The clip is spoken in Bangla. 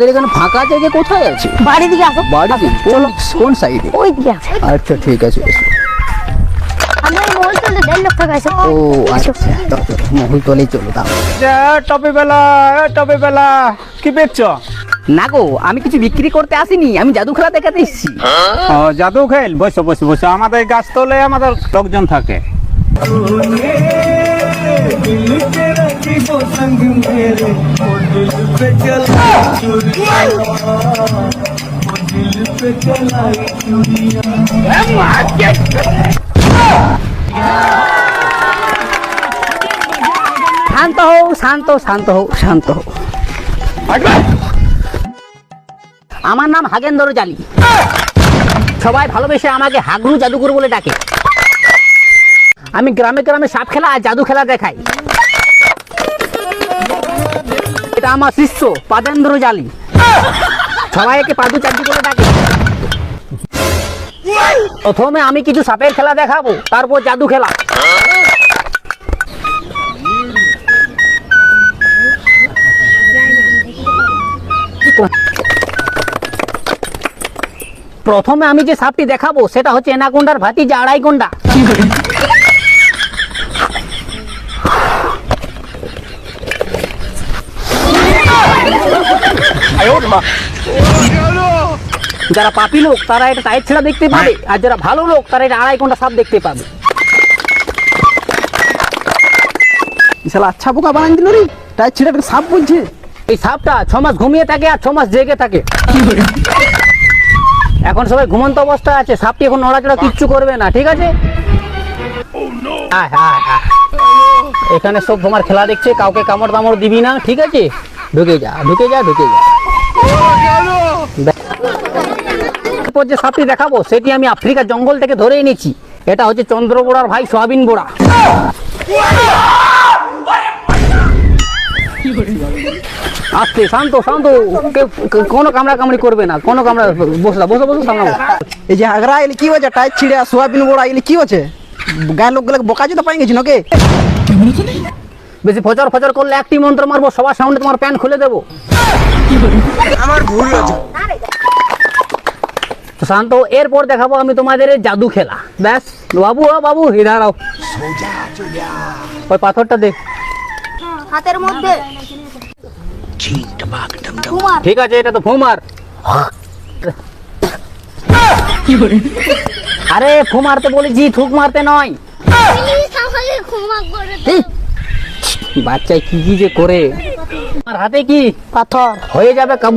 এখানে ফাঁকা জায়গা কোথায় আছে? বাড়ি দিকে আসো। বাড়ি কোন সাইডে? ওই দিকে আছে। আচ্ছা ঠিক আছে। আমি মহলতলে 1.5 লাখ টাকা আছে। ও আচ্ছা মহলতলে চলো তাহলে। টপে বেলা কি বেচছো? না গো, আমি কিছু বিক্রি করতে আসিনি, আমি জাদু খেলা দেখাতে এসেছি। ও জাদু খেল, বসো বসো বসো, আমাদের গাছ তলে আমাদের লোকজন থাকে। শান্ত হও, শান্ত শান্ত হও, শান্ত হও। আমার নাম হাগেন্দর জালি, সবাই ভালোবেসে আমাকে হাগরু জাদুকর বলে ডাকে। আমি গ্রামে গ্রামে সাপ খেলা আর জাদু খেলা দেখাই। এটা আমার শিষ্য পাদেন্দ্র জালি, সবাই একে পাদু চাঁদি বলে ডাকে। প্রথমে আমি কিছু সাপের খেলা দেখাবো, তারপর জাদু খেলা। প্রথমে আমি যে সাপটি দেখাবো সেটা হচ্ছে এনাকোন্ডার ভাতিজা আড়াইকোন্ডা। যারা পাপী লোক তারা এটা টাইট ছেড়া দেখতে পাবে, আর যারা ভালো লোক তারা এটা আড়াইকোন্ডা সাপ দেখতে পাবে। শালা আচ্ছা বোকা বানাই দিল রে, টাইট ছিড়া সাপ বলছে। এই সাপটা 6 মাস ঘুমিয়ে থাকে আর 6 মাস জেগে থাকে। এখন সবাই ঘুমন্ত অবস্থা আছে, সাপটি এখন নড়াচড়া কিচ্ছু করবে না, ঠিক আছে? আয়, আয়, আয়। এখানে সব তোমার খেলা দেখছে, কাউকে কামড় দামড় দিবি না, ঠিক আছে? ঢুকে যা ঢুকে যা ঢুকে যা। এরপর যে সাপটি দেখাবো সেটি আমি আফ্রিকার জঙ্গল থেকে ধরে এনেছি। এটা হচ্ছে চন্দ্র বোড়ার ভাই সোয়াবিন বোড়া। আস্তে শান্ত শান্ত, কোনো কামড়া কামড়ি করবে না, কোনো কামড়া। বসলা বসো বসো সামনে। এই যে আগরা এলে কি হচ্ছে, টাইট ছিড়া সোয়াবিন বড়া এলে কি হচ্ছে? গায়ের লোকগুলোকে বোকা জুতো পাই গেছি নাকি? বেশি ফচর ফচর করলে একটি মন্ত্র মারবো, সবার সামনে তোমার প্যান্ট খুলে দেবো। আমার ভুল হয়েছে। তো শান্ত, এরপর দেখাবো আমি তোমাদের এই জাদু খেলা। ব্যাস বাবু, ও বাবু হিদারাও, ওই পাথরটা দেখ। হাতের মধ্যে ঠিক আছে, এটা তো ফুমার। আরে ফু মারতে বলেছি, থুক মারতে নয়। বাচ্চায় কি কি যে করে। আমার হাতে কি পাথর হয়ে যাবে কাবু।